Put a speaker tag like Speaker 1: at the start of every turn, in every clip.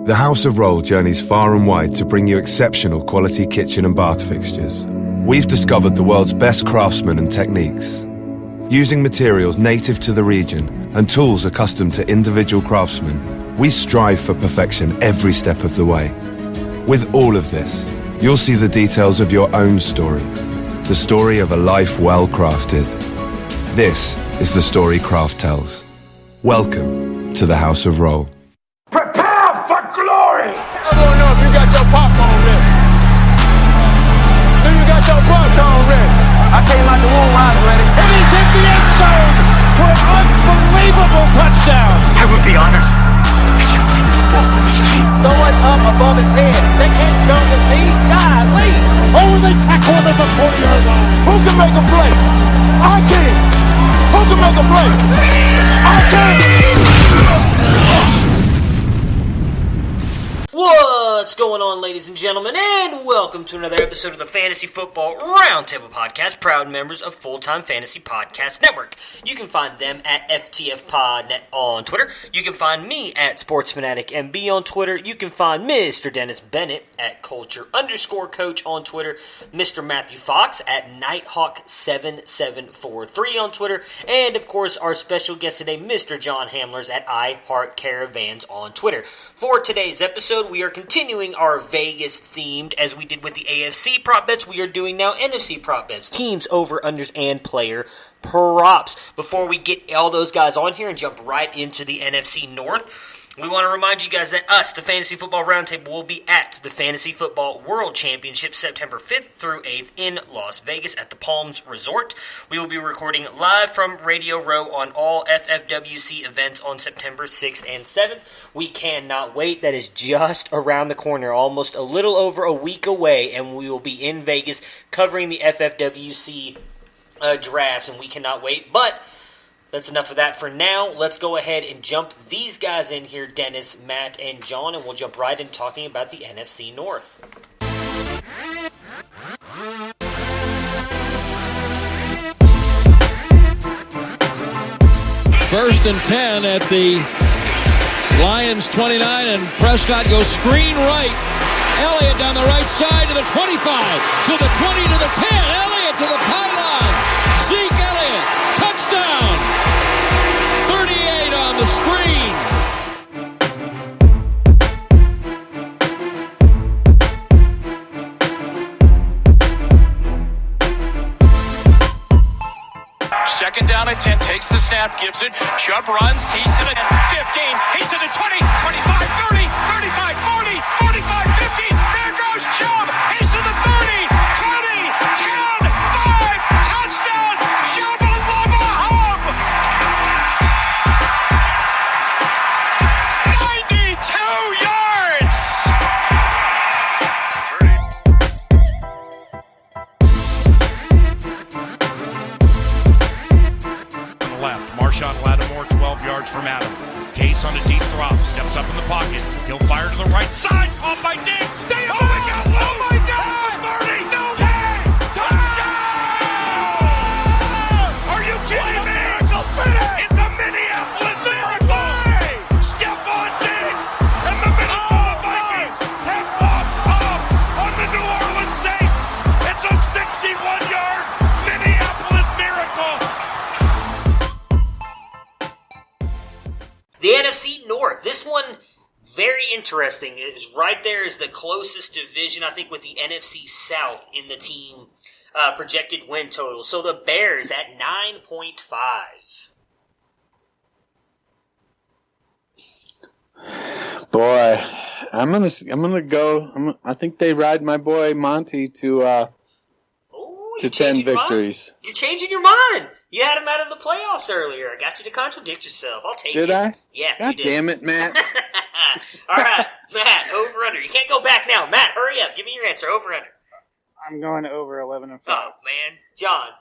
Speaker 1: The House of Roll journeys far and wide to bring you exceptional quality kitchen and bath fixtures. We've discovered the world's best craftsmen and techniques. Using materials native to the region and tools accustomed to individual craftsmen, we strive for perfection every step of the way. With all of this, you'll see the details of your own story, the story of a life well crafted. This is the story Craft tells. Welcome to the House of Roll.
Speaker 2: Prepare for glory!
Speaker 3: I don't know if you got your popcorn ready. Do you got your popcorn ready? I came out the womb, I was ready.
Speaker 4: And he's hit the end zone for an unbelievable touchdown.
Speaker 2: I would be honored if you played football for this team.
Speaker 3: Throw it up above his head. They can't jump with me. Golly.
Speaker 4: Oh, they tackle him at the 40-yard line.
Speaker 3: Who can make a play? I can. Who can make a play? I can.
Speaker 5: What's going on, ladies and gentlemen, and welcome to another episode of the Fantasy Football Roundtable Podcast, proud members of Full-Time Fantasy Podcast Network. You can find them at FTFPodNet on Twitter. You can find me at SportsFanaticMB on Twitter. You can find Mr. Dennis Bennett at Culture_Coach on Twitter. Mr. Matthew Fox at Nighthawk7743 on Twitter. And, of course, our special guest today, Mr. John Hamelers at iHeartCaravans on Twitter. For today's episode, we are continuing our Vegas-themed, as we did with the AFC Prop Bets, we are doing now NFC Prop Bets, teams, over-unders, and player props. Before we get all those guys on here and jump right into the NFC North, we want to remind you guys that us, the Fantasy Football Roundtable, will be at the Fantasy Football World Championship September 5th through 8th in Las Vegas at the Palms Resort. We will be recording live from Radio Row on all FFWC events on September 6th and 7th. We cannot wait. That is just around the corner, almost a little over a week away, and we will be in Vegas covering the FFWC drafts, and we cannot wait. But that's enough of that for now. Let's go ahead and jump these guys in here, Dennis, Matt, and John, and we'll jump right into talking about the NFC North.
Speaker 6: First and 10 at the Lions 29, and Prescott goes screen right. Elliott down the right side to the 25, to the 20, to the 10. Elliott to the pylon. Zeke Elliott, touchdown. 38 on the screen.
Speaker 7: Second down at 10, takes the snap, gives it. Chubb runs, he's in at 15, he's in at 20, 25, 30, 35, 40, 45, 50. There goes Chubb, he's in the 30, 20, 10, 5, touchdown, Chubba Lubba Hub. 92 yards.
Speaker 8: Left. Marshawn Lattimore, 12 yards from Adam. Case on a deep drop, steps up in the pocket. He'll fire to the right side. Caught by Diggs. Stay up. Oh my God! Oh my God! 30, no 10, touchdown! Are you kidding me? It's a Minneapolis miracle! Stephon Diggs and the Minnesota Vikings have walked up on the New Orleans Saints. It's a 61-yard Minneapolis miracle.
Speaker 5: The NFC North, this one, very interesting. It's right there is the closest division, I think, with the NFC South in the team projected win total. So the Bears at 9.5.
Speaker 9: Boy, I'm gonna go. I think they ride my boy Monty to 10 victories.
Speaker 5: You're changing your mind. You had him out of the playoffs earlier. I got you to contradict yourself. I'll take it.
Speaker 9: Did I?
Speaker 5: Yeah,
Speaker 9: God
Speaker 5: you did.
Speaker 9: damn it, Matt.
Speaker 5: All right, Matt, over under. You can't go back now. Matt, hurry up. Give me your answer. Over under.
Speaker 10: I'm going over 11-5.
Speaker 5: Oh, man. John.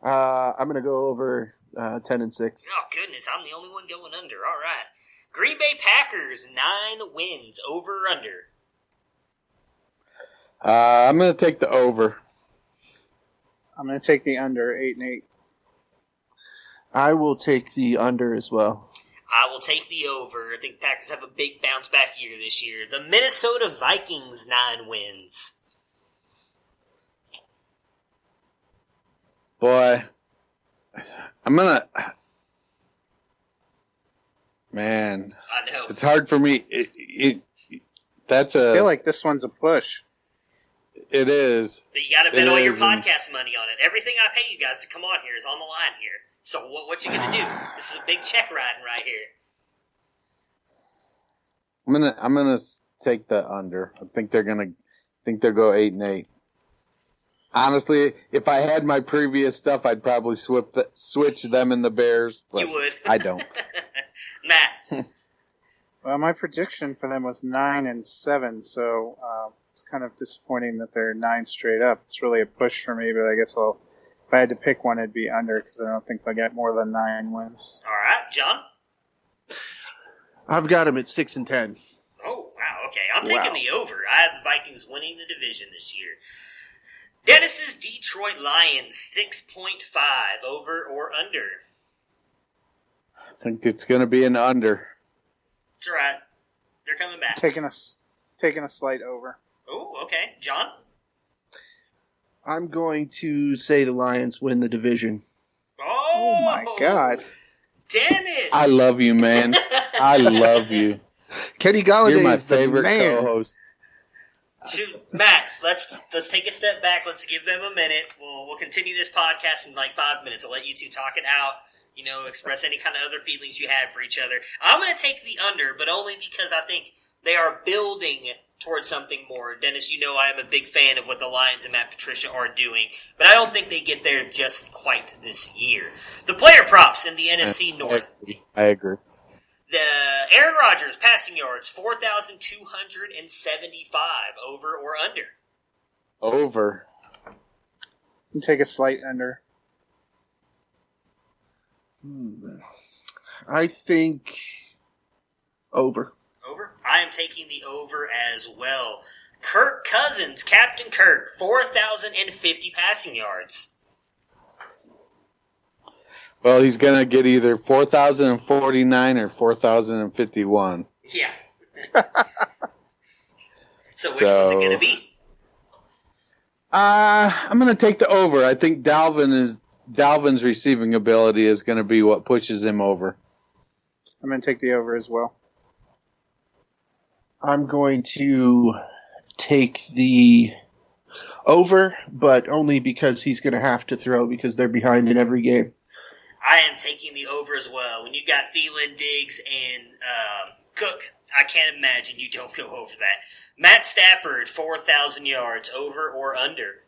Speaker 11: I'm going to go over 10-6.
Speaker 5: Oh, goodness. I'm the only one going under. All right. Green Bay Packers, 9 wins. Over or under?
Speaker 9: I'm going to take the over.
Speaker 10: I'm going to take the under, 8-8.
Speaker 11: I will take the under as well.
Speaker 5: I will take the over. I think Packers have a big bounce back year this year. The Minnesota Vikings, 9 wins.
Speaker 9: Boy, I'm gonna. Man,
Speaker 5: I know
Speaker 9: it's hard for me. That's a.
Speaker 10: I feel like this one's a push.
Speaker 9: It is.
Speaker 5: But you got to bet all your podcast money on it. Everything I pay you guys to come on here is on the line here. So what you gonna do? This is a big check riding right here.
Speaker 9: I'm gonna take the under. I think they'll go 8-8. Honestly, if I had my previous stuff, I'd probably switch them and the Bears. But
Speaker 5: you would.
Speaker 9: I don't.
Speaker 5: Matt.
Speaker 10: Well, my prediction for them was 9-7, so it's kind of disappointing that they're 9 straight up. It's really a push for me, but I guess if I had to pick one, it'd be under because I don't think they'll get more than 9 wins.
Speaker 5: All right, John.
Speaker 11: I've got them at 6-10.
Speaker 5: Oh wow, okay. I'm taking the over. I have the Vikings winning the division this year. Dennis's Detroit Lions, 6.5, over or under?
Speaker 9: I think it's going to be an under.
Speaker 5: That's all right. They're coming back.
Speaker 10: Taking a slight over.
Speaker 5: Oh, okay. John?
Speaker 11: I'm going to say the Lions win the division.
Speaker 5: Oh
Speaker 10: my God.
Speaker 5: Dennis!
Speaker 9: I love you, man. I love you.
Speaker 11: Kenny Galladay
Speaker 9: You're my
Speaker 11: is the
Speaker 9: favorite
Speaker 11: man.
Speaker 9: co-host.
Speaker 5: Matt, let's take a step back. Let's give them a minute. We'll continue this podcast in like 5 minutes. I'll let you two talk it out. Express any kind of other feelings you have for each other. I'm going to take the under, but only because I think they are building towards something more. Dennis, I am a big fan of what the Lions and Matt Patricia are doing, but I don't think they get there just quite this year. The player props in the NFC North.
Speaker 9: I agree.
Speaker 5: The Aaron Rodgers passing yards, 4,275, over or under?
Speaker 9: Over.
Speaker 10: You take a slight under.
Speaker 11: I think over.
Speaker 5: Over? I am taking the over as well. Kirk Cousins, Captain Kirk, 4,050 passing yards.
Speaker 9: Well, he's going to get either 4,049 or 4,051.
Speaker 5: Yeah. So which one's it going to be?
Speaker 9: I'm going to take the over. I think Dalvin's receiving ability is going to be what pushes him over.
Speaker 10: I'm going to take the over as well.
Speaker 11: I'm going to take the over, but only because he's going to have to throw because they're behind in every game.
Speaker 5: I am taking the over as well. When you've got Thielen, Diggs, and Cook, I can't imagine you don't go over that. Matt Stafford, 4,000 yards, over or under?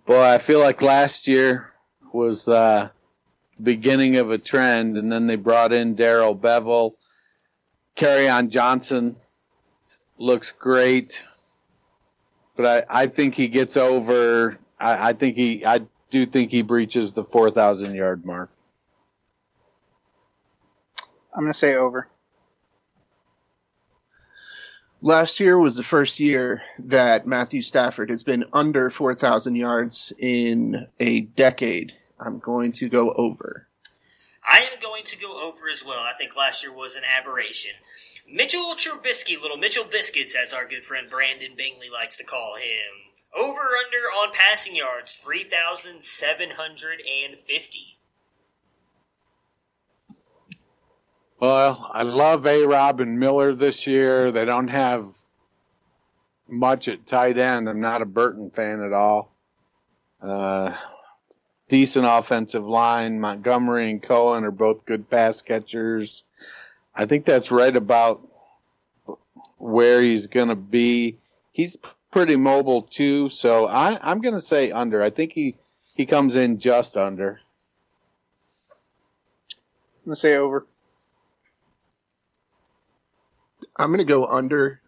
Speaker 9: Boy, I feel like last year was the beginning of a trend, and then they brought in Darrell Bevel. Kerryon Johnson looks great, but I think he gets over. I do think he breaches the 4,000-yard mark.
Speaker 10: I'm going to say over.
Speaker 11: Last year was the first year that Matthew Stafford has been under 4,000 yards in a decade. I'm going to go over.
Speaker 5: I am going to go over as well. I think last year was an aberration. Mitchell Trubisky, little Mitchell Biscuits, as our good friend Brandon Bingley likes to call him. Over under on passing yards, 3,750.
Speaker 9: Well, I love A-Rob and Miller this year. They don't have much at tight end. I'm not a Burton fan at all. Decent offensive line. Montgomery and Cohen are both good pass catchers. I think that's right about where he's going to be. He's pretty mobile too, so I'm going to say under. I think he comes in just under.
Speaker 10: I'm going to say over.
Speaker 11: I'm going to go under.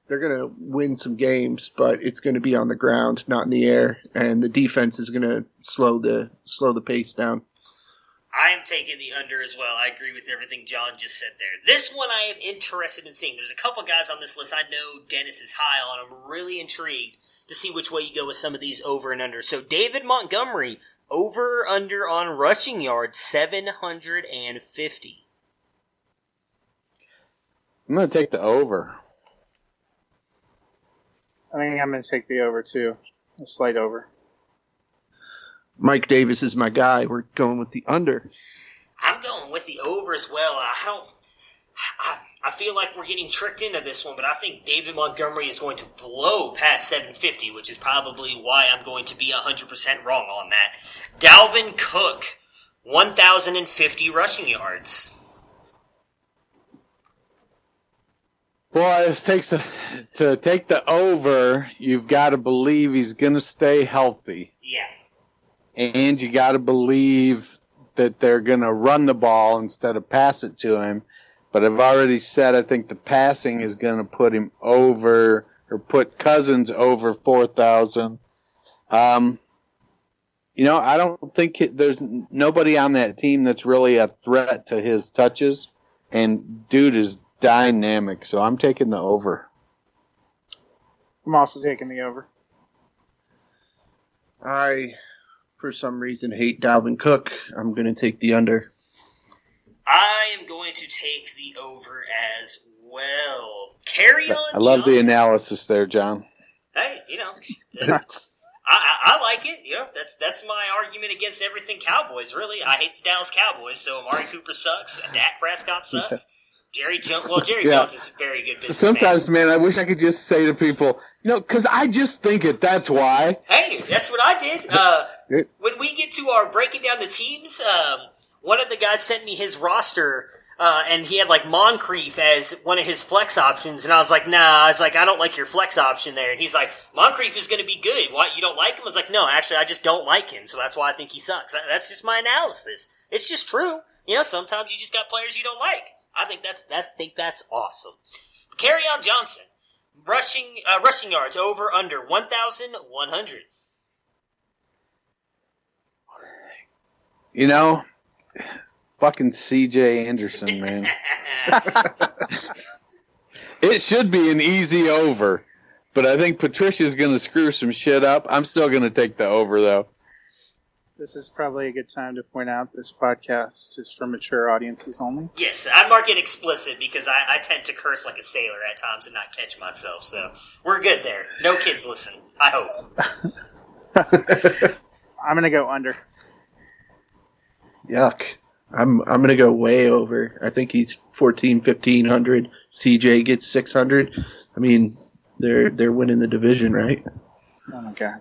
Speaker 11: They're going to win some games, but it's going to be on the ground, not in the air, and the defense is going to slow the pace down.
Speaker 5: I am taking the under as well. I agree with everything John just said there. This one I am interested in seeing. There's a couple guys on this list I know Dennis is high on. I'm really intrigued to see which way you go with some of these over and under. So David Montgomery, Over under on rushing yards, 750.
Speaker 9: I'm going to take the over.
Speaker 10: I think I'm going to take the over, too. A slight over.
Speaker 11: Mike Davis is my guy. We're going with the under.
Speaker 5: I'm going with the over as well. I feel like we're getting tricked into this one, but I think David Montgomery is going to blow past 750, which is probably why I'm going to be 100% wrong on that. Dalvin Cook, 1,050 rushing yards.
Speaker 9: Boy, this takes to take the over, you've got to believe he's going to stay healthy.
Speaker 5: Yeah.
Speaker 9: And you got to believe that they're going to run the ball instead of pass it to him. But I've already said I think the passing is going to put him over, or put Cousins over 4,000. I don't think there's nobody on that team that's really a threat to his touches. And dude is dynamic, so I'm taking the over.
Speaker 10: I'm also taking the over.
Speaker 11: I, for some reason, hate Dalvin Cook. I'm going to take the under.
Speaker 5: I am going to take the over as well. Carry on.
Speaker 9: I love the analysis there, John.
Speaker 5: Hey, I like it. That's my argument against everything Cowboys. Really, I hate the Dallas Cowboys. So Amari Cooper sucks. Dak Prescott sucks. Jerry Jones. Well, Jerry Jones is a very good businessman.
Speaker 9: Sometimes, man, I wish I could just say to people, because I just think it. That's why.
Speaker 5: Hey, that's what I did. When we get to our breaking down the teams, one of the guys sent me his roster, and he had like Moncrief as one of his flex options, and I was like, I don't like your flex option there. And he's like, Moncrief is going to be good. What, you don't like him? I was like, no, actually, I just don't like him, so that's why I think he sucks. That's just my analysis. It's just true. Sometimes you just got players you don't like. I think that's awesome. Carry on Johnson, rushing yards over under 1,100.
Speaker 9: Fucking CJ Anderson, man. It should be an easy over, but I think Patricia's going to screw some shit up. I'm still going to take the over, though.
Speaker 10: This is probably a good time to point out this podcast is for mature audiences only.
Speaker 5: Yes, I mark it explicit because I tend to curse like a sailor at times and not catch myself, so we're good there. No kids listen, I hope.
Speaker 10: I'm going to go under.
Speaker 11: Yuck. I'm going to go way over. I think he's 1,500. CJ gets 600. I mean, they're winning the division, right?
Speaker 10: Oh, my God.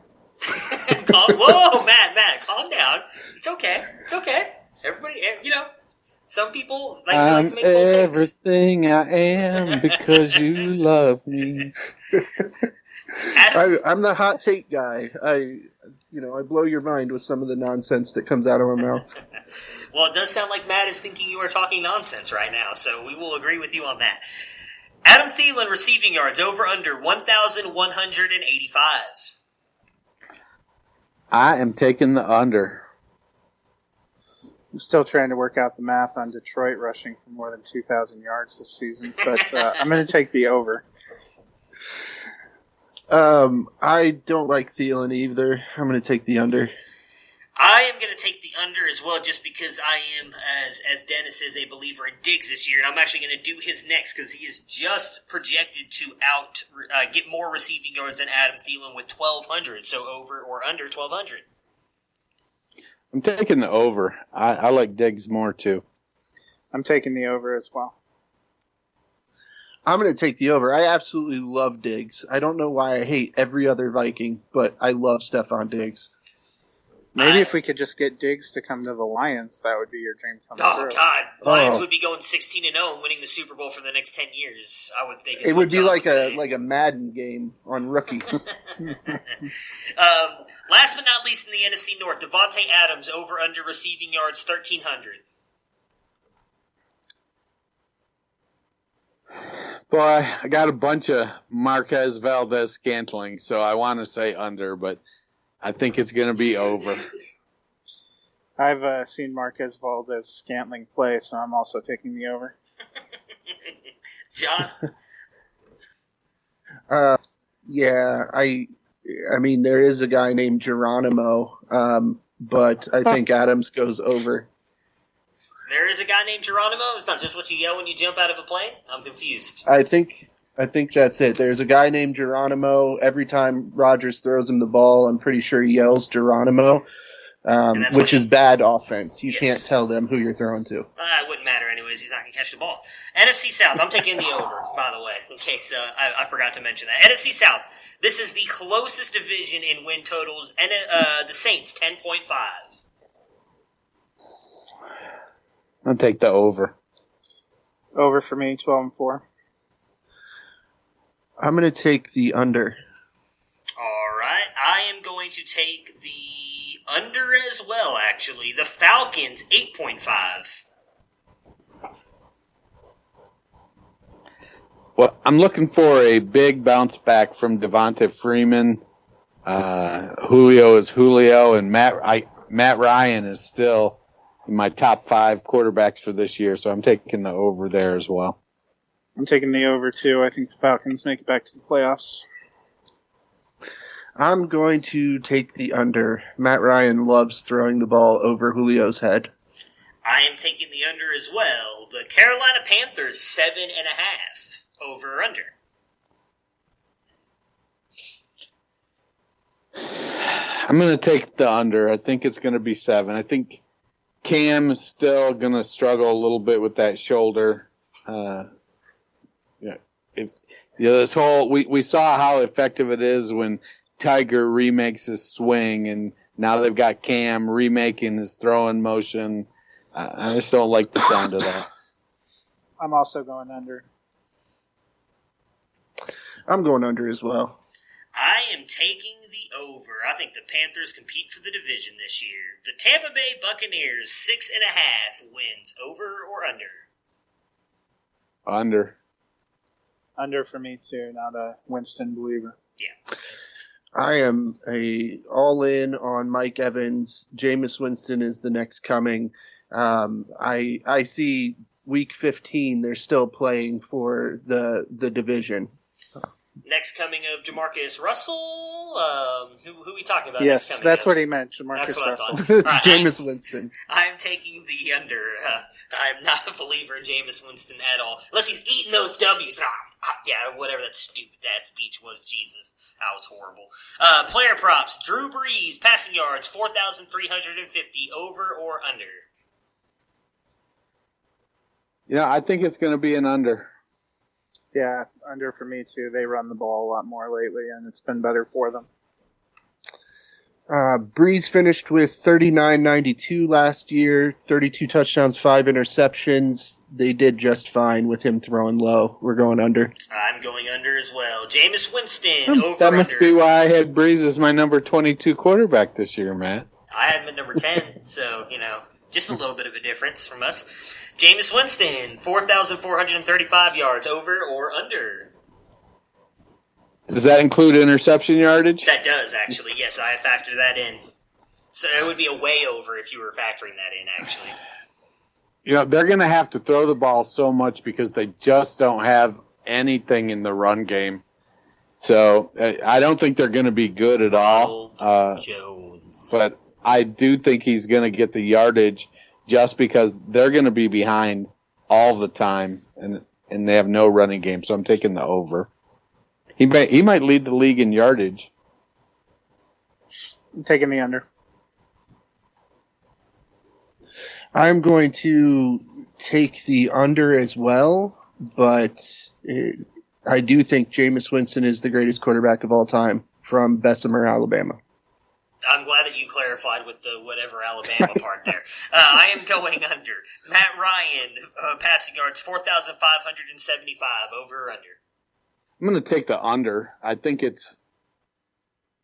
Speaker 5: Whoa, Matt, calm down. It's okay. Everybody, some people like to make bold takes.
Speaker 9: Everything I am because you love me.
Speaker 11: I'm the hot take guy. I blow your mind with some of the nonsense that comes out of my mouth.
Speaker 5: Well, it does sound like Matt is thinking you are talking nonsense right now, so we will agree with you on that. Adam Thielen receiving yards over under 1,185.
Speaker 9: I am taking the under.
Speaker 10: I'm still trying to work out the math on Detroit rushing for more than 2,000 yards this season, but I'm going to take the over.
Speaker 11: I don't like Thielen either. I'm going to take the under.
Speaker 5: I am going to take the under as well, just because I am, as Dennis is, a believer in Diggs this year, and I'm actually going to do his next because he is just projected to get more receiving yards than Adam Thielen with 1,200, so over or under 1,200.
Speaker 9: I'm taking the over. I like Diggs more too.
Speaker 10: I'm taking the over as well.
Speaker 11: I'm going to take the over. I absolutely love Diggs. I don't know why I hate every other Viking, but I love Stephon Diggs.
Speaker 10: Maybe if we could just get Diggs to come to the Lions, that would be your dream come true.
Speaker 5: Oh, God. Lions would be going 16-0 and winning the Super Bowl for the next 10 years, I would think.
Speaker 11: It would be like a Madden game on rookie.
Speaker 5: Last but not least in the NFC North, Devontae Adams over under receiving yards 1,300.
Speaker 9: Boy, I got a bunch of Marquez Valdez-Scantling, so I want to say under, but I think it's going to be over.
Speaker 10: I've seen Marquez Valdez-Scantling play, so I'm also taking the over.
Speaker 5: John?
Speaker 11: Yeah, I mean, there is a guy named Geronimo but I think Adams goes over.
Speaker 5: There is a guy named Geronimo? It's not just what you yell when you jump out of a plane? I'm confused.
Speaker 11: I think that's it. There's a guy named Geronimo. Every time Rodgers throws him the ball, I'm pretty sure he yells Geronimo, which is bad offense. You can't tell them who you're throwing to.
Speaker 5: It wouldn't matter anyways. He's not going to catch the ball. NFC South. I'm taking the over, by the way, in case I forgot to mention that. NFC South. This is the closest division in win totals. And the Saints, 10.5.
Speaker 9: I'll take the over.
Speaker 10: Over for me, 12-4.
Speaker 11: I'm going to take the under.
Speaker 5: All right. I am going to take the under as well, actually. The Falcons, 8.5.
Speaker 9: Well, I'm looking for a big bounce back from Devonta Freeman. Julio is Julio, and Matt Ryan is still in my top 5 quarterbacks for this year, so I'm taking the over there as well.
Speaker 10: I'm taking the over, too. I think the Falcons make it back to the playoffs.
Speaker 11: I'm going to take the under. Matt Ryan loves throwing the ball over Julio's head.
Speaker 5: I am taking the under as well. The Carolina Panthers, 7.5. Over or under?
Speaker 9: I'm going to take the under. I think it's going to be 7. I think Cam is still going to struggle a little bit with that shoulder. This whole we saw how effective it is when Tiger remakes his swing, and now they've got Cam remaking his throwing motion. I just don't like the sound of that.
Speaker 10: I'm also going under.
Speaker 11: I'm going under as well.
Speaker 5: I am taking the over. I think the Panthers compete for the division this year. The Tampa Bay Buccaneers, 6.5 wins. Over or under?
Speaker 9: Under.
Speaker 10: Under for me, too. Not a Winston believer.
Speaker 5: Yeah.
Speaker 11: I am all in on Mike Evans. Jameis Winston is the next coming. I see week 15, they're still playing for the division.
Speaker 5: Next coming of Jamarcus Russell. Who are we talking about?
Speaker 10: Yes,
Speaker 5: next coming
Speaker 10: that's
Speaker 5: of?
Speaker 10: what he meant, Jamarcus
Speaker 5: That's what
Speaker 10: Russell.
Speaker 5: I thought. Right,
Speaker 11: Jameis Winston.
Speaker 5: I'm taking the under. I'm not a believer in Jameis Winston at all. Unless he's eating those W's. Yeah, whatever that stupid-ass speech was. Jesus, that was horrible. Player props. Drew Brees, passing yards, 4,350. Over or under?
Speaker 9: I think it's going to be an under.
Speaker 10: Yeah, under for me, too. They run the ball a lot more lately, and it's been better for them.
Speaker 11: Breeze finished with 39.92 last year, 32 touchdowns, 5 interceptions. They did just fine with him throwing low. We're going under.
Speaker 5: I'm going under as well. Jameis Winston, over
Speaker 9: That must
Speaker 5: under.
Speaker 9: be why I had Breeze as my number 22 quarterback this year, Matt.
Speaker 5: I had him at number 10, so, just a little bit of a difference from us. Jameis Winston, 4,435 yards. Over or under?
Speaker 9: Does that include interception yardage?
Speaker 5: That does, actually. Yes, I have factored that in. So it would be a way over if you were factoring that in, actually.
Speaker 9: They're going to have to throw the ball so much because they just don't have anything in the run game. So I don't think they're going to be good at all.
Speaker 5: Jones.
Speaker 9: But I do think he's going to get the yardage just because they're going to be behind all the time, and they have no running game. So I'm taking the over. He might lead the league in yardage.
Speaker 10: I'm taking the under.
Speaker 11: I'm going to take the under as well, but I do think Jameis Winston is the greatest quarterback of all time from Bessemer, Alabama.
Speaker 5: I'm glad that you clarified with the whatever Alabama part there. I am going under. Matt Ryan, passing yards, 4,575. Over or under?
Speaker 9: I'm going to take the under. I think it's,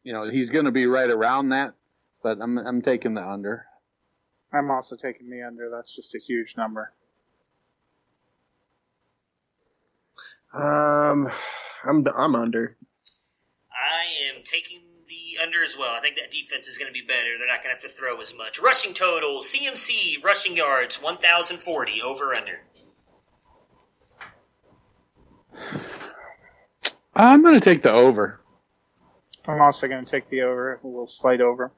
Speaker 9: he's going to be right around that, but I'm taking the under.
Speaker 10: I'm also taking the under. That's just a huge number.
Speaker 11: I'm under.
Speaker 5: I am taking the under as well. I think that defense is going to be better. They're not going to have to throw as much. Rushing total, CMC, rushing yards, 1,040. Over or under?
Speaker 9: I'm going to take the over.
Speaker 10: I'm also going to take the over, a little slight over.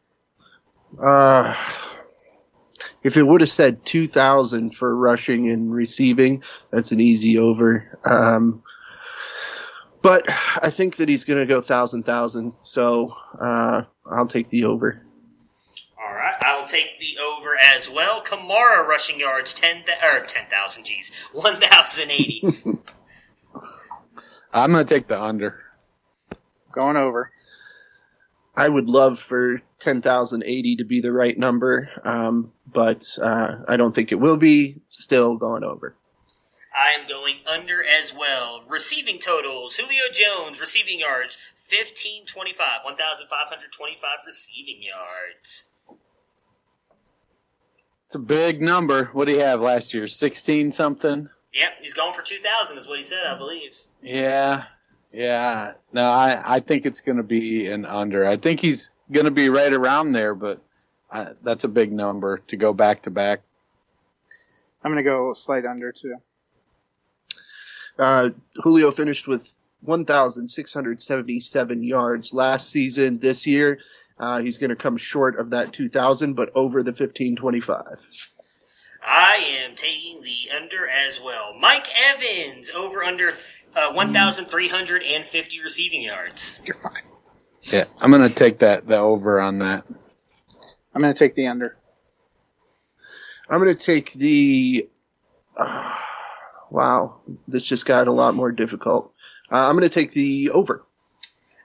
Speaker 11: If it would have said 2,000 for rushing and receiving, that's an easy over. But I think that he's going to go 1,000, so I'll take the over.
Speaker 5: All right, I'll take the over as well. Kamara rushing yards 10,000. Geez, 1,080.
Speaker 9: I'm going to take the under.
Speaker 10: Going over.
Speaker 11: I would love for 10,080 to be the right number, but I don't think it will be. Still going over.
Speaker 5: I am going under as well. Receiving totals: Julio Jones receiving yards 1,525, 1,525 receiving yards.
Speaker 9: It's a big number. What did he have last year? 16 something?
Speaker 5: Yep, he's going for 2,000 is what he said, I believe.
Speaker 9: Yeah. No, I think it's going to be an under. I think he's going to be right around there, but that's a big number to go back to back.
Speaker 10: I'm going to go slight under, too.
Speaker 11: Julio finished with 1,677 yards last season. This year, he's going to come short of that 2,000, but over the 1,525.
Speaker 5: I am taking the under as well. Mike Evans over under 1,350 receiving yards.
Speaker 10: You're fine.
Speaker 9: Yeah, I'm going to take the over on that.
Speaker 10: I'm going to take the under.
Speaker 11: I'm going to take the... wow, this just got a lot more difficult. I'm going to take the over.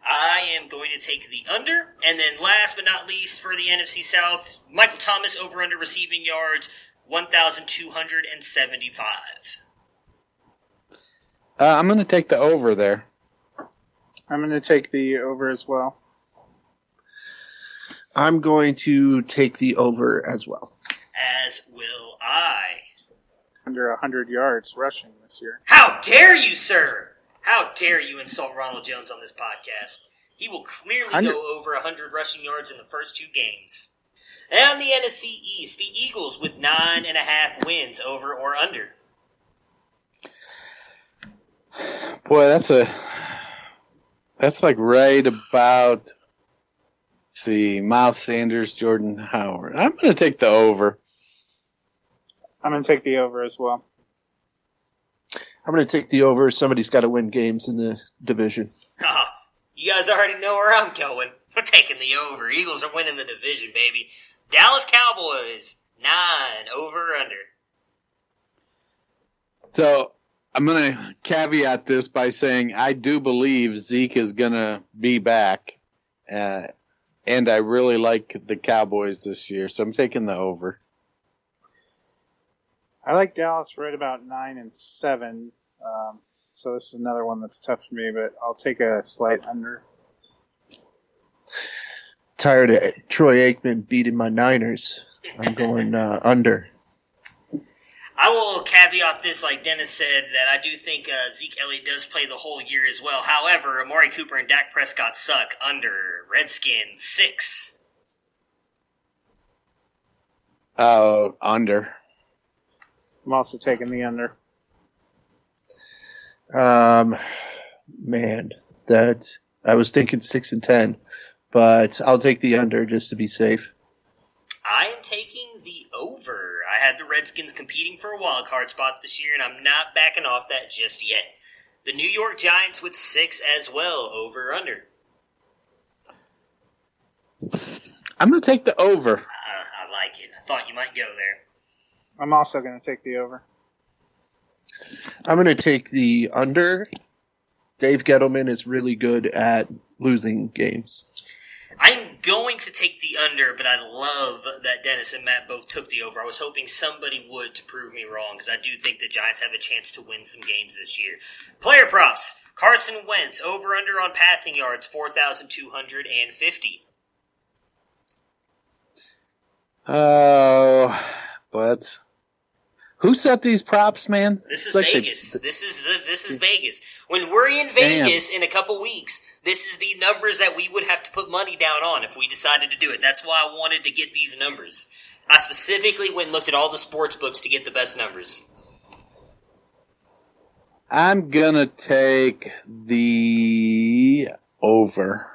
Speaker 5: I am going to take the under. And then last but not least for the NFC South, Michael Thomas over under receiving yards 1,275.
Speaker 9: I'm going to take the over there.
Speaker 10: I'm going to take the over as well.
Speaker 11: I'm going to take the over as well.
Speaker 5: As will I.
Speaker 10: Under 100 yards rushing this year.
Speaker 5: How dare you, sir? How dare you insult Ronald Jones on this podcast? He will clearly go over 100 rushing yards in the first two games. And on the NFC East, the Eagles with 9.5 wins, over or under.
Speaker 9: Boy, that's like right about, let's see, Miles Sanders, Jordan Howard. I'm going to take the over.
Speaker 10: I'm going to take the over as well.
Speaker 11: I'm going to take the over. Somebody's got to win games in the division.
Speaker 5: You guys already know where I'm going. We're taking the over. Eagles are winning the division, baby. Dallas Cowboys, 9, over or under.
Speaker 9: So I'm going to caveat this by saying I do believe Zeke is going to be back, and I really like the Cowboys this year, so I'm taking the over.
Speaker 10: I like Dallas right about 9-7, so this is another one that's tough for me, but I'll take a slight under.
Speaker 11: Tired of Troy Aikman beating my Niners. I'm going under.
Speaker 5: I will caveat this, like Dennis said, that I do think Zeke Elliott does play the whole year as well. However, Amari Cooper and Dak Prescott suck. Under. Redskins, 6.
Speaker 9: Under.
Speaker 10: I'm also taking the under.
Speaker 11: Man, I was thinking 6-10, but I'll take the under just to be safe.
Speaker 5: I am taking the over. I had the Redskins competing for a wild card spot this year, and I'm not backing off that just yet. The New York Giants with 6 as well, over or under.
Speaker 9: I'm going to take the over.
Speaker 5: I like it. I thought you might go there.
Speaker 10: I'm also going to take the over.
Speaker 11: I'm going to take the under. Dave Gettleman is really good at losing games.
Speaker 5: I'm going to take the under, but I love that Dennis and Matt both took the over. I was hoping somebody would to prove me wrong, because I do think the Giants have a chance to win some games this year. Player props. Carson Wentz, over-under on passing yards, 4,250.
Speaker 9: Oh, but who set these props, man?
Speaker 5: This is Vegas. This is Vegas. When we're in Vegas in a couple weeks, this is the numbers that we would have to put money down on if we decided to do it. That's why I wanted to get these numbers. I specifically went and looked at all the sports books to get the best numbers.
Speaker 9: I'm gonna take the over.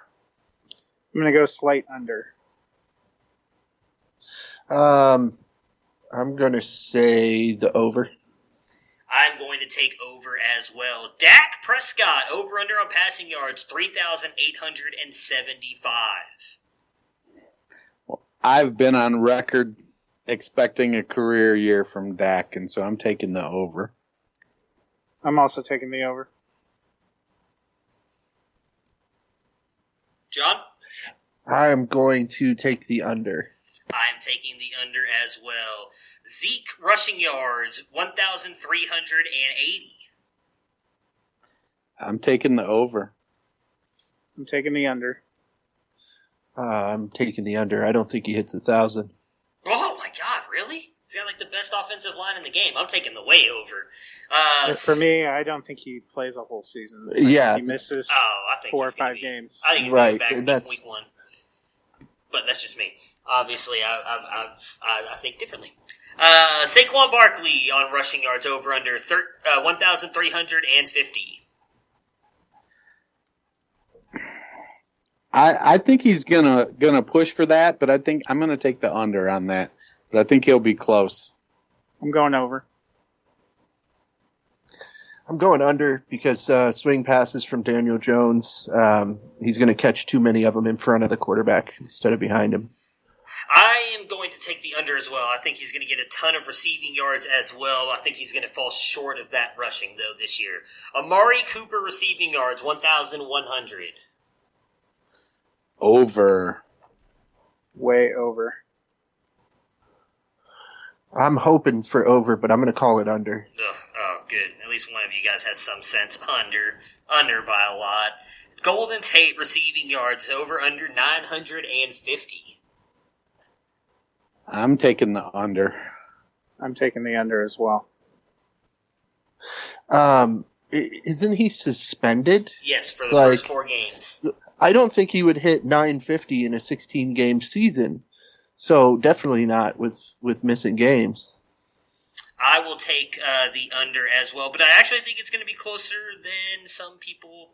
Speaker 10: I'm going to go slight under.
Speaker 11: I'm going to say the over.
Speaker 5: I'm going to take over as well. Dak Prescott, over under on passing yards, 3,875.
Speaker 9: Well, I've been on record expecting a career year from Dak, and so I'm taking the over.
Speaker 10: I'm also taking the over.
Speaker 5: John?
Speaker 11: I am going to take the under.
Speaker 5: I'm taking the under as well. Zeke rushing yards, 1,380.
Speaker 9: I'm taking the over.
Speaker 10: I'm taking the under.
Speaker 11: I'm taking the under. I don't think he hits 1,000.
Speaker 5: Oh my God, really? He's got like the best offensive line in the game. I'm taking the way over.
Speaker 10: For me, I don't think he plays a whole season. He misses
Speaker 5: I think
Speaker 10: 4 or 5 games.
Speaker 5: I think he's going back in week 1. But that's just me. Obviously, I think differently. Saquon Barkley on rushing yards over under 1,350.
Speaker 9: I think he's gonna push for that, but I think I'm gonna take the under on that. But I think he'll be close.
Speaker 10: I'm going over.
Speaker 11: I'm going under because swing passes from Daniel Jones. He's going to catch too many of them in front of the quarterback instead of behind him.
Speaker 5: I am going to take the under as well. I think he's going to get a ton of receiving yards as well. I think he's going to fall short of that rushing, though, this year. Amari Cooper receiving yards, 1,100.
Speaker 9: Over.
Speaker 10: Way over.
Speaker 11: I'm hoping for over, but I'm going to call it under.
Speaker 5: Oh, good. At least one of you guys has some sense. Under by a lot. Golden Tate receiving yards over under 950.
Speaker 9: I'm taking the under.
Speaker 10: I'm taking the under as well.
Speaker 11: Isn't he suspended?
Speaker 5: Yes, for the first 4 games.
Speaker 11: I don't think he would hit 950 in a 16-game season. So definitely not with missing games.
Speaker 5: I will take the under as well, but I actually think it's going to be closer than some people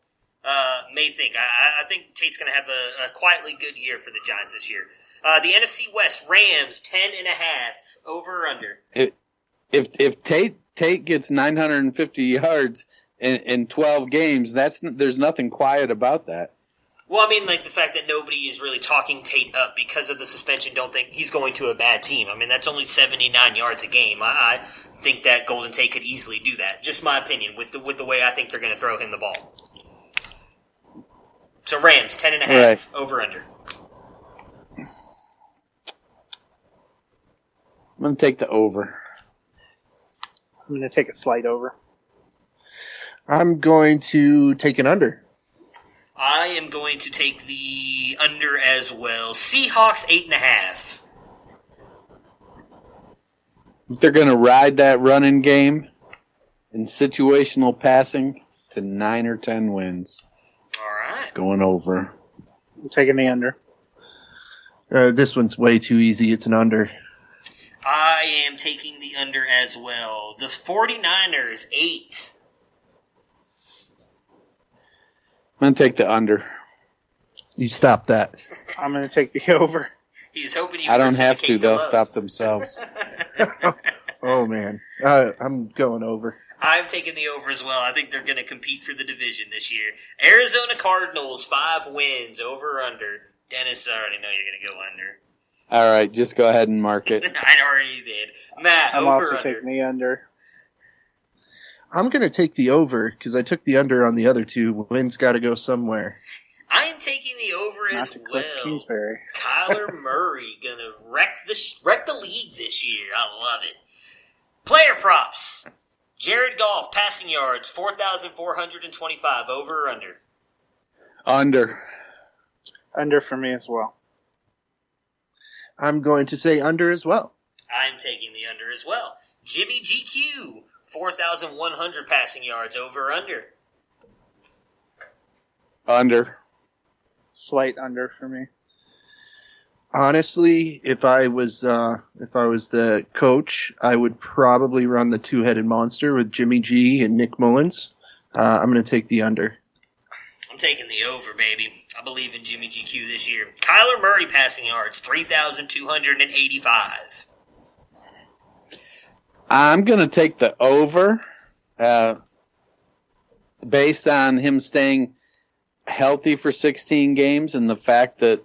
Speaker 5: may think. I think Tate's going to have a quietly good year for the Giants this year. The NFC West, Rams, 10.5, over or under.
Speaker 9: If Tate gets 950 yards in 12 games, there's nothing quiet about that.
Speaker 5: Well, I mean, like the fact that nobody is really talking Tate up because of the suspension, don't think he's going to a bad team. I mean, that's only 79 yards a game. I think that Golden Tate could easily do that. Just my opinion with the way I think they're going to throw him the ball. So Rams, 10.5, right. Over under.
Speaker 9: I'm going to take the over.
Speaker 10: I'm going to take a slight over.
Speaker 11: I'm going to take an under.
Speaker 5: I am going to take the under as well. Seahawks, 8.5.
Speaker 9: They're going to ride that running game in situational passing to 9 or 10 wins.
Speaker 5: All right.
Speaker 9: Going over.
Speaker 10: I'm taking the under.
Speaker 11: This one's way too easy. It's an under.
Speaker 5: I am taking the under as well. The 49ers, 8.
Speaker 9: I'm going to take the under.
Speaker 11: You stop that.
Speaker 10: I'm going to take the over.
Speaker 5: He's hoping you
Speaker 9: I don't have to. They'll stop themselves.
Speaker 11: Oh, man. I'm going over.
Speaker 5: I'm taking the over as well. I think they're going to compete for the division this year. Arizona Cardinals, 5 wins, over or under. Dennis, I already know you're going to go under.
Speaker 9: All right, just go ahead and mark it.
Speaker 5: I already did. Matt,
Speaker 10: I'm
Speaker 5: over
Speaker 10: also
Speaker 5: under.
Speaker 10: taking the under.
Speaker 11: I'm going to take the over because I took the under on the other two. Wins got to go somewhere.
Speaker 5: I am taking the over
Speaker 10: Not
Speaker 5: as
Speaker 10: to
Speaker 5: well.
Speaker 10: Cliff Kingsbury.
Speaker 5: Kyler Murray going to wreck the league this year. I love it. Player props. Jared Goff, passing yards, 4,425. Over or under?
Speaker 9: Under.
Speaker 10: Under for me as well.
Speaker 11: I'm going to say under as well.
Speaker 5: I'm taking the under as well. Jimmy GQ, 4,100 passing yards. Over or under?
Speaker 9: Under.
Speaker 10: Slight under for me.
Speaker 11: Honestly, if I was the coach, I would probably run the two-headed monster with Jimmy G and Nick Mullins. I'm going to take the under.
Speaker 5: I'm taking the over, baby. I believe in Jimmy GQ this year. Kyler Murray passing yards, 3,285.
Speaker 9: I'm going to take the over based on him staying healthy for 16 games and the fact that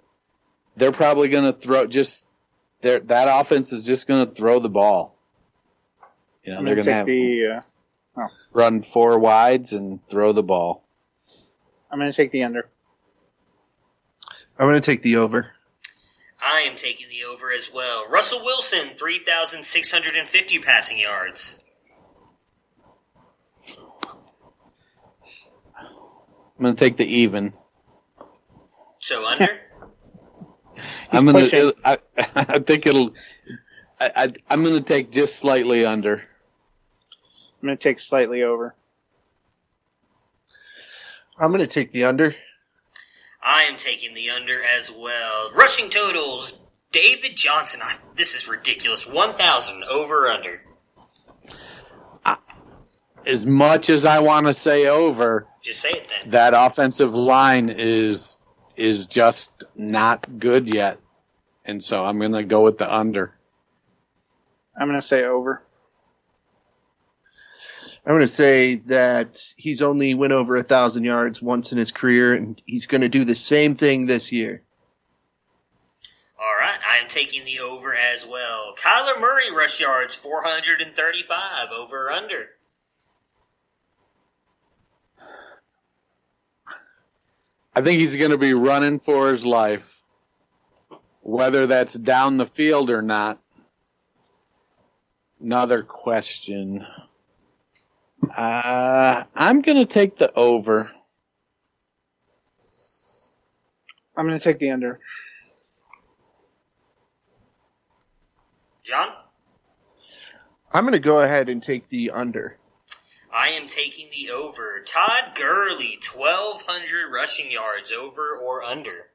Speaker 9: they're probably going to throw that offense is just going to throw the ball. You know, they're going to have run 4 wides and throw the ball.
Speaker 10: I'm going to take the under.
Speaker 11: I'm going to take the over.
Speaker 5: I am taking the over as well. Russell Wilson, 3,650 passing yards.
Speaker 9: I'm going to take the even.
Speaker 5: So under?
Speaker 9: I'm going to. I think it'll. I'm going to take just slightly under.
Speaker 10: I'm going to take slightly over.
Speaker 11: I'm going to take the under.
Speaker 5: I am taking the under as well. Rushing totals, David Johnson. This is ridiculous. 1,000 over or under.
Speaker 9: As much as I want to say over,
Speaker 5: just say it then.
Speaker 9: That offensive line is just not good yet. And so I'm going to go with the under.
Speaker 10: I'm going to say over.
Speaker 11: I'm going to say that he's only went over 1,000 yards once in his career, and he's going to do the same thing this year.
Speaker 5: All right, I am taking the over as well. Kyler Murray rush yards, 435, over or under.
Speaker 9: I think he's going to be running for his life, whether that's down the field or not. Another question. I'm going to take the over.
Speaker 10: I'm going to take the under.
Speaker 5: John?
Speaker 11: I'm going to go ahead and take the under.
Speaker 5: I am taking the over. Todd Gurley, 1,200 rushing yards, over or under?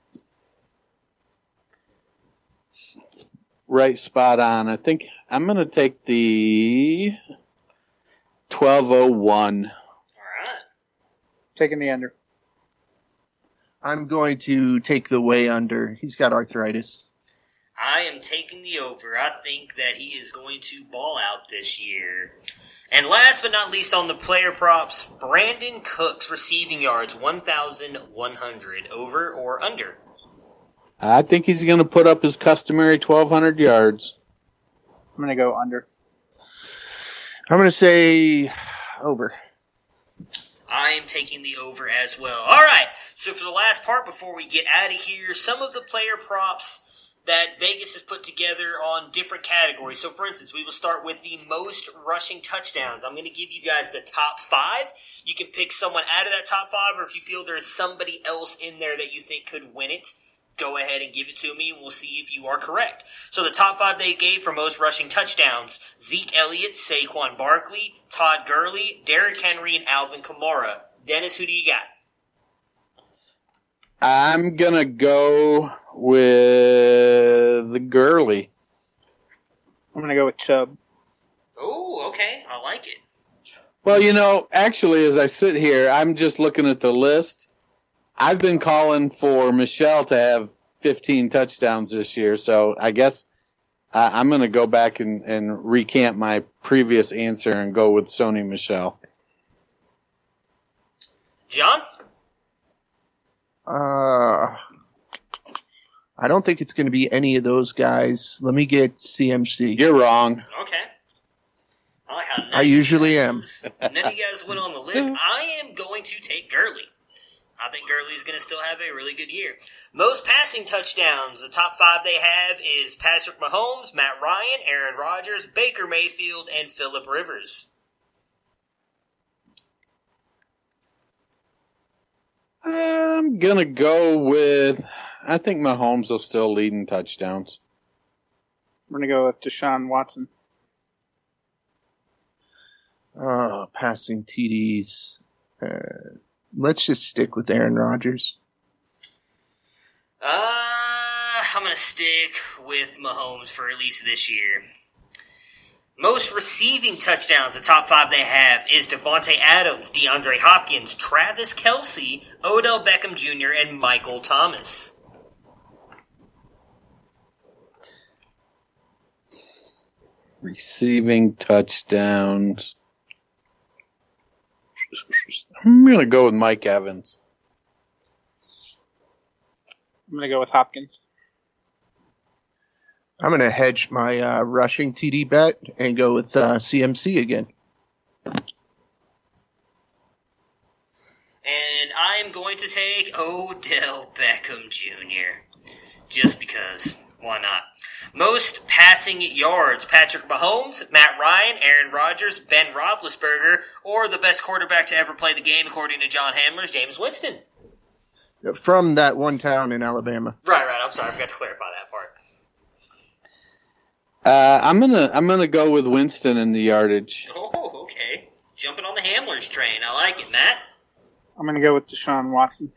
Speaker 9: Right spot on. I think I'm going to take the 1201.
Speaker 5: All right.
Speaker 10: Taking the under.
Speaker 11: I'm going to take the way under. He's got arthritis.
Speaker 5: I am taking the over. I think that he is going to ball out this year. And last but not least on the player props, Brandon Cooks receiving yards, 1,100, over or under?
Speaker 9: I think he's going to put up his customary 1,200 yards.
Speaker 10: I'm going to go under.
Speaker 11: I'm going to say over.
Speaker 5: I am taking the over as well. All right, so for the last part before we get out of here, some of the player props that Vegas has put together on different categories. So, for instance, we will start with the most rushing touchdowns. I'm going to give you guys the top 5. You can pick someone out of that top 5, or if you feel there's somebody else in there that you think could win it, go ahead and give it to me, and we'll see if you are correct. So the top 5 they gave for most rushing touchdowns: Zeke Elliott, Saquon Barkley, Todd Gurley, Derrick Henry, and Alvin Kamara. Dennis, who do you got?
Speaker 9: I'm going to go with the Gurley.
Speaker 10: I'm going to go with Chubb.
Speaker 5: Oh, okay. I like it.
Speaker 9: Well, you know, actually, as I sit here, I'm just looking at the list. I've been calling for Michelle to have 15 touchdowns this year, so I guess I'm going to go back and recant my previous answer and go with Sony Michelle.
Speaker 5: John?
Speaker 11: I don't think it's going to be any of those guys. Let me get CMC.
Speaker 9: You're wrong.
Speaker 5: Okay. I like how
Speaker 11: I usually am.
Speaker 5: None of you guys went on the list. I am going to take Gurley. I think Gurley's going to still have a really good year. Most passing touchdowns, the top 5 they have is Patrick Mahomes, Matt Ryan, Aaron Rodgers, Baker Mayfield, and Phillip Rivers.
Speaker 9: I'm going to go with, I think Mahomes will still lead in touchdowns.
Speaker 10: We're going to go with Deshaun Watson.
Speaker 11: Passing TDs. Let's just stick with Aaron Rodgers.
Speaker 5: I'm going to stick with Mahomes for at least this year. Most receiving touchdowns, the top 5 they have is Devontae Adams, DeAndre Hopkins, Travis Kelce, Odell Beckham Jr., and Michael Thomas.
Speaker 9: Receiving touchdowns. I'm going to go with Mike Evans.
Speaker 10: I'm going to go with Hopkins.
Speaker 11: I'm going to hedge my rushing TD bet and go with CMC again.
Speaker 5: And I'm going to take Odell Beckham Jr. Just because. Why not? Most passing yards, Patrick Mahomes, Matt Ryan, Aaron Rodgers, Ben Roethlisberger, or the best quarterback to ever play the game, according to John Hamelers, James Winston.
Speaker 11: From that one town in Alabama.
Speaker 5: Right. I'm sorry. I forgot to clarify that part.
Speaker 9: I'm gonna go with Winston in the yardage.
Speaker 5: Oh, okay. Jumping on the Hamelers train. I like it, Matt.
Speaker 10: I'm going to go with Deshaun Watson.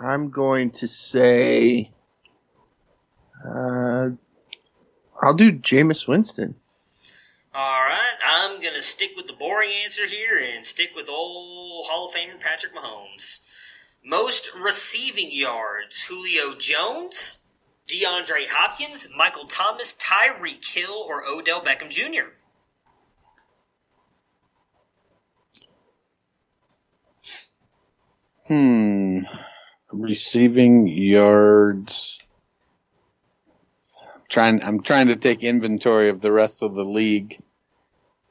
Speaker 11: I'm going to say I'll do Jameis Winston.
Speaker 5: All right. I'm going to stick with the boring answer here and stick with old Hall of Famer Patrick Mahomes. Most receiving yards, Julio Jones, DeAndre Hopkins, Michael Thomas, Tyreek Hill, or Odell Beckham Jr.?
Speaker 9: Receiving yards. I'm trying to take inventory of the rest of the league.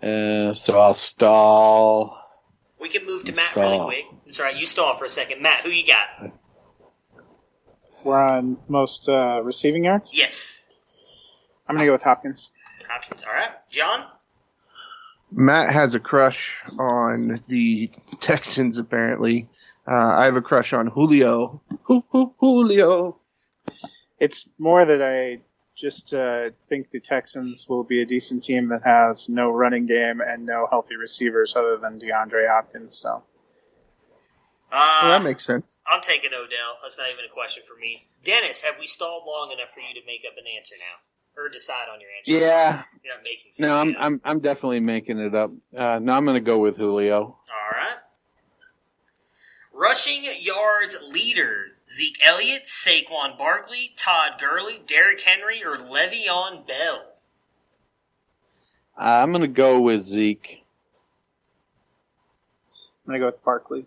Speaker 9: So I'll stall.
Speaker 5: We can move to Matt really quick. That's right. You stall for a second. Matt, who you got?
Speaker 10: We're on most receiving yards?
Speaker 5: Yes.
Speaker 10: I'm going to go with Hopkins.
Speaker 5: Hopkins. All right. John?
Speaker 11: Matt has a crush on the Texans, apparently. I have a crush on Julio. Julio.
Speaker 10: It's more that I just think the Texans will be a decent team that has no running game and no healthy receivers other than DeAndre Hopkins. So
Speaker 11: Well, that makes sense.
Speaker 5: I'm taking Odell. That's not even a question for me. Dennis, have we stalled long enough for you to make up an answer now? Or decide on your answer?
Speaker 9: Yeah.
Speaker 5: You're not making something
Speaker 9: No, I'm definitely making it up. No, I'm going to go with Julio.
Speaker 5: All right. Rushing yards leader, Zeke Elliott, Saquon Barkley, Todd Gurley, Derrick Henry, or Le'Veon Bell?
Speaker 9: I'm going to go with Zeke.
Speaker 10: I'm going to go with Barkley.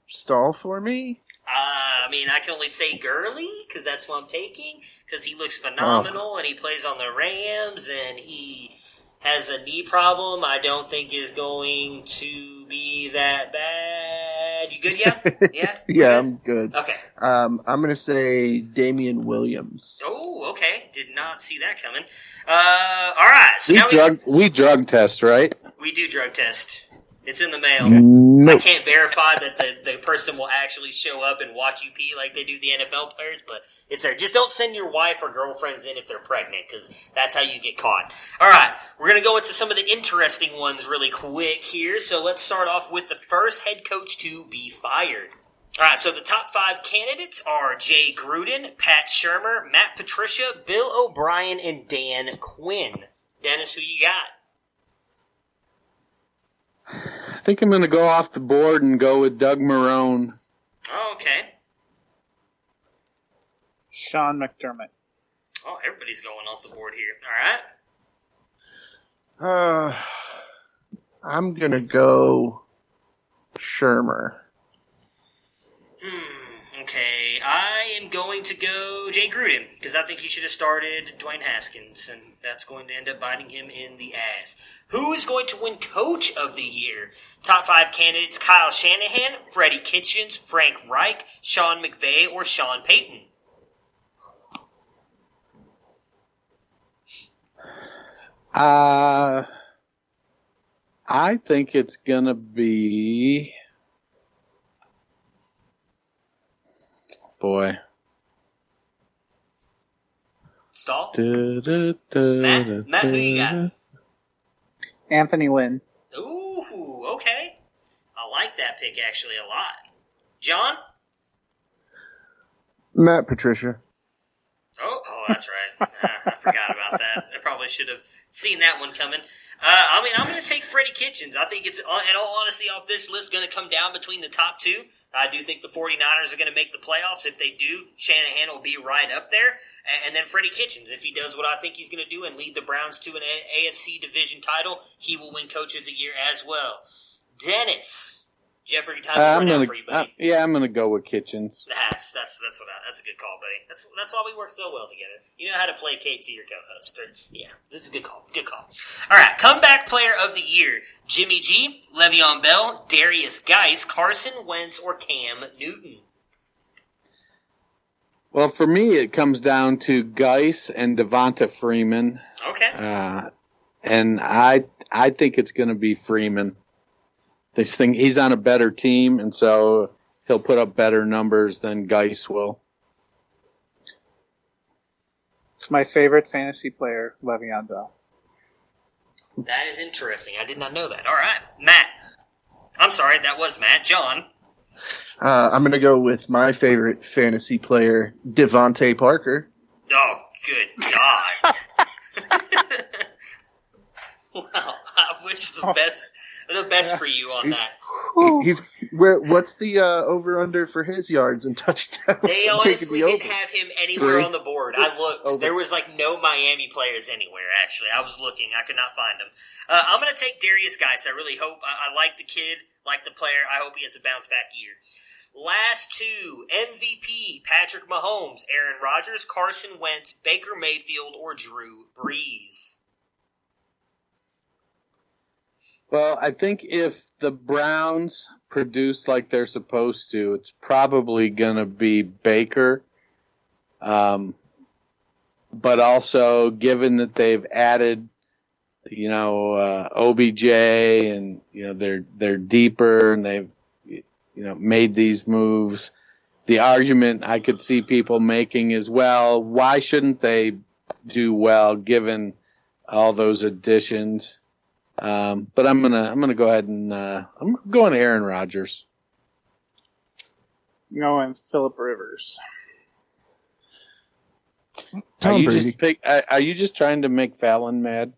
Speaker 11: Stall for me?
Speaker 5: I mean, I can only say Gurley, because that's what I'm taking, because he looks phenomenal, and he plays on the Rams, and he has a knee problem I don't think is going to be that bad. You good, yeah? Yeah?
Speaker 11: Yeah, I'm good.
Speaker 5: Okay.
Speaker 11: I'm going to say Damian Williams.
Speaker 5: Oh, okay. Did not see that coming. All right. So
Speaker 9: we drug test, right?
Speaker 5: We do drug test. It's in the mail.
Speaker 11: Nope.
Speaker 5: I can't verify that the person will actually show up and watch you pee like they do the NFL players, but it's there. Just don't send your wife or girlfriends in if they're pregnant, because that's how you get caught. All right, we're going to go into some of the interesting ones really quick here. So let's start off with the first head coach to be fired. All right, so the top 5 candidates are Jay Gruden, Pat Shurmur, Matt Patricia, Bill O'Brien, and Dan Quinn. Dennis, who you got?
Speaker 9: I think I'm going to go off the board and go with Doug Marrone.
Speaker 5: Oh, okay.
Speaker 10: Sean McDermott.
Speaker 5: Oh, everybody's going off the board here. All right.
Speaker 11: I'm going to go Shurmur.
Speaker 5: Okay, I am going to go Jay Gruden, because I think he should have started Dwayne Haskins, and that's going to end up biting him in the ass. Who is going to win Coach of the Year? Top 5 candidates: Kyle Shanahan, Freddie Kitchens, Frank Reich, Sean McVay, or Sean Payton?
Speaker 9: I think it's going to be... Boy.
Speaker 5: Stall? Matt, who you got?
Speaker 10: Anthony Lynn.
Speaker 5: Ooh, okay. I like that pick actually a lot. John?
Speaker 11: Matt Patricia.
Speaker 5: Oh, that's right. I forgot about that. I probably should have seen that one coming. I'm going to take Freddie Kitchens. I think it's, in all honesty, off this list, going to come down between the top two. I do think the 49ers are going to make the playoffs. If they do, Shanahan will be right up there. And then Freddie Kitchens, if he does what I think he's going to do and lead the Browns to an AFC division title, he will win Coach of the Year as well. Dennis. Jeopardy time is running out for you, buddy.
Speaker 9: I'm going to go with Kitchens.
Speaker 5: That's a good call, buddy. That's why we work so well together. You know how to placate to your co-host. Yeah, this is a good call. Good call. All right, comeback player of the year: Jimmy G, Le'Veon Bell, Darius Geis, Carson Wentz, or Cam Newton.
Speaker 9: Well, for me, it comes down to Geis and Devonta Freeman.
Speaker 5: Okay.
Speaker 9: And I think it's going to be Freeman. They think he's on a better team, and so he'll put up better numbers than Geis will.
Speaker 10: It's my favorite fantasy player, Le'Veon Bell.
Speaker 5: That is interesting. I did not know that. All right, Matt. I'm sorry, that was Matt. John.
Speaker 11: I'm going to go with my favorite fantasy player, Devontae Parker.
Speaker 5: Oh, good God. Wow, I wish the best for you on that.
Speaker 11: What's the over-under for his yards and touchdowns?
Speaker 5: They honestly didn't have him anywhere on the board. I looked. There was no Miami players anywhere, actually. I was looking. I could not find them. I'm going to take Darius Geis. I really hope. I like the kid, like the player. I hope he has a bounce-back year. Last two, MVP, Patrick Mahomes, Aaron Rodgers, Carson Wentz, Baker Mayfield, or Drew Brees.
Speaker 9: Well, I think if the Browns produce like they're supposed to, it's probably going to be Baker. But also, given that they've added, OBJ and, they're deeper and they've, made these moves, the argument I could see people making is, well, why shouldn't they do well given all those additions? But I'm gonna go ahead and I'm going Aaron Rodgers.
Speaker 10: Going Phillip Rivers.
Speaker 9: Are you just trying to make Fallon mad?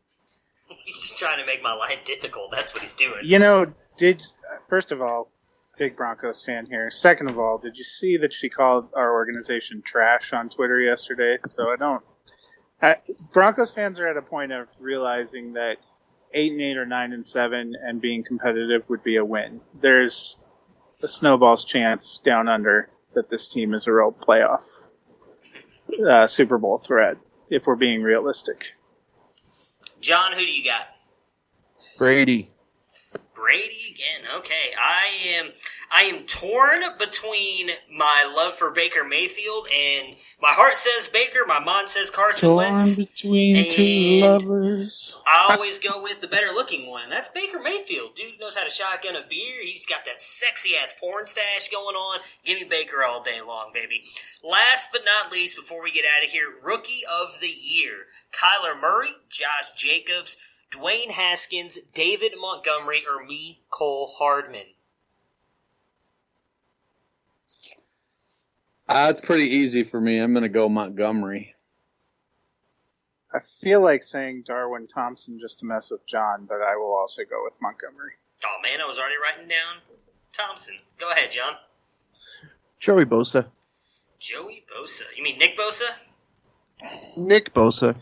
Speaker 5: He's just trying to make my life difficult. That's what he's doing.
Speaker 10: First of all, big Broncos fan here. Second of all, did you see that she called our organization trash on Twitter yesterday? So Broncos fans are at a point of realizing that 8-8 or 9-7 and being competitive would be a win. There's a snowball's chance down under that this team is a real playoff Super Bowl threat, if we're being realistic.
Speaker 5: John, who do you got?
Speaker 11: Brady
Speaker 5: again. Okay, I am torn between my love for Baker Mayfield and my heart says Baker, my mind says Carson Wentz.
Speaker 9: Torn between two lovers.
Speaker 5: I always go with the better looking one, and that's Baker Mayfield. Dude knows how to shotgun a beer. He's got that sexy ass porn stash going on. Give me Baker all day long, baby. Last but not least, before we get out of here, Rookie of the Year: Kyler Murray, Josh Jacobs, Dwayne Haskins, David Montgomery, or me, Cole Hardman?
Speaker 9: It's pretty easy for me. I'm going to go Montgomery.
Speaker 10: I feel like saying Darwin Thompson just to mess with John, but I will also go with Montgomery.
Speaker 5: Oh, man, I was already writing down Thompson. Go ahead, John.
Speaker 11: Joey Bosa.
Speaker 5: Joey Bosa. You mean Nick Bosa?
Speaker 11: Nick Bosa.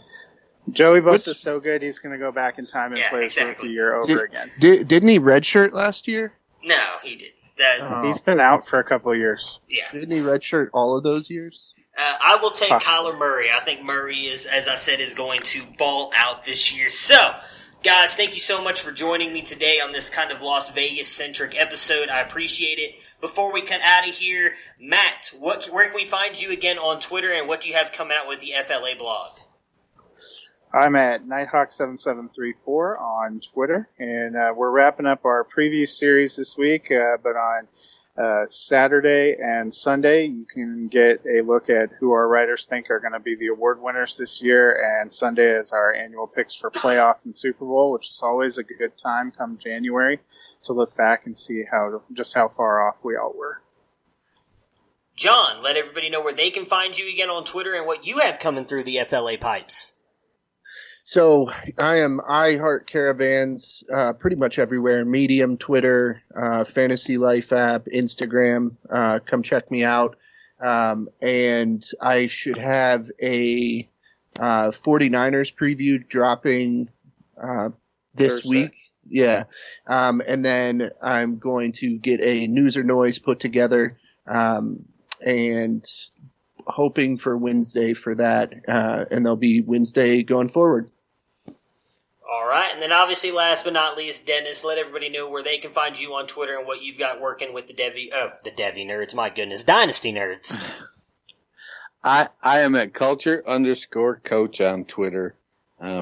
Speaker 10: Joey Bosa's so good, he's going to go back in time and play his rookie year over again.
Speaker 11: Didn't he redshirt last year?
Speaker 5: No, he didn't.
Speaker 10: He's been out for a couple of years.
Speaker 5: Yeah.
Speaker 11: Didn't he redshirt all of those years?
Speaker 5: I will take Kyler Murray. I think Murray is, as I said, is going to ball out this year. So, guys, thank you so much for joining me today on this kind of Las Vegas-centric episode. I appreciate it. Before we cut out of here, Matt, where can we find you again on Twitter, and what do you have coming out with the FLA blog?
Speaker 10: I'm at Nighthawk7734 on Twitter, and we're wrapping up our preview series this week, but on Saturday and Sunday, you can get a look at who our writers think are going to be the award winners this year, and Sunday is our annual picks for playoff and Super Bowl, which is always a good time come January to look back and see how far off we all were.
Speaker 5: John, let everybody know where they can find you again on Twitter and what you have coming through the FLA pipes.
Speaker 11: So I am iHeart Caravans pretty much everywhere. Medium, Twitter, Fantasy Life app, Instagram. Come check me out. And I should have a 49ers preview dropping this
Speaker 10: Thursday.
Speaker 11: week. Yeah. And then I'm going to get a News or Noise put together and hoping for Wednesday for that. And there'll be Wednesday going forward.
Speaker 5: All right, and then obviously, last but not least, Dennis, let everybody know where they can find you on Twitter and what you've got working with the Devi Nerds, my goodness, Dynasty Nerds.
Speaker 9: I am at culture_coach on Twitter.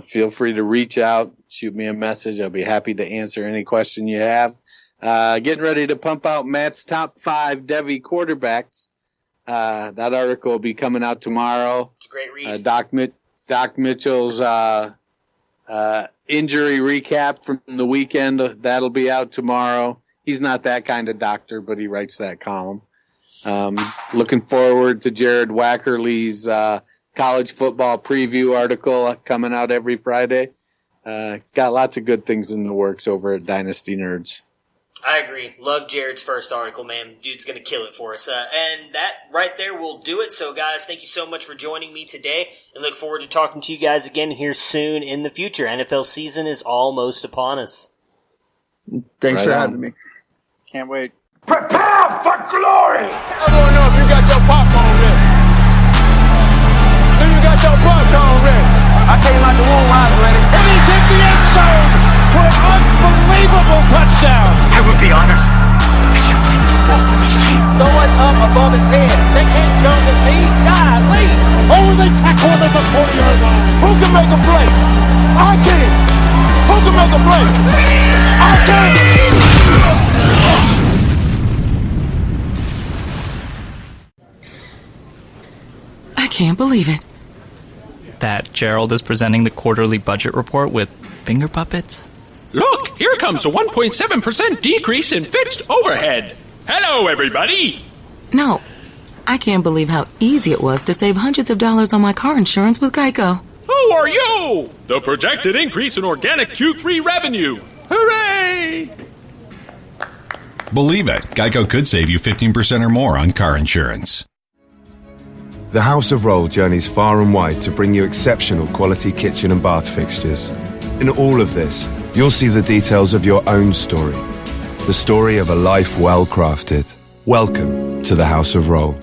Speaker 9: Feel free to reach out, shoot me a message. I'll be happy to answer any question you have. Getting ready to pump out Matt's top 5 Devi quarterbacks. That article will be coming out tomorrow.
Speaker 5: It's a great read.
Speaker 9: Doc Mitchell's injury recap from the weekend, that'll be out tomorrow. He's not that kind of doctor, but he writes that column. Looking forward to Jared Wackerly's college football preview article coming out every Friday. Got lots of good things in the works over at Dynasty Nerds.
Speaker 5: I agree. Love Jared's first article, man. Dude's going to kill it for us. And that right there will do it. So, guys, thank you so much for joining me today. And look forward to talking to you guys again here soon in the future. NFL season is almost upon us.
Speaker 11: Thanks for having me.
Speaker 10: Can't wait.
Speaker 2: Prepare for glory!
Speaker 3: I want to know if you got your popcorn ready. Do you got your popcorn ready? I came out the womb, I was ready.
Speaker 4: And he's hit the end zone for an unbelievable touchdown.
Speaker 2: I would be honored if you played football for this team.
Speaker 3: Throw it up above his head. They can't jump with me. Golly.
Speaker 4: Oh, they tackle him at the 40-yard line.
Speaker 3: Who can make a play? I can. Who can make a play? I can.
Speaker 12: I can't believe it.
Speaker 13: That Gerald is presenting the quarterly budget report with finger puppets?
Speaker 14: Look, here comes a 1.7% decrease in fixed overhead. Hello, everybody.
Speaker 12: No, I can't believe how easy it was to save hundreds of dollars on my car insurance with Geico.
Speaker 14: Who are you? The projected increase in organic Q3 revenue. Hooray!
Speaker 15: Believe it, Geico could save you 15% or more on car insurance.
Speaker 1: The House of Roll journeys far and wide to bring you exceptional quality kitchen and bath fixtures. In all of this, you'll see the details of your own story. The story of a life well crafted. Welcome to the House of Roll.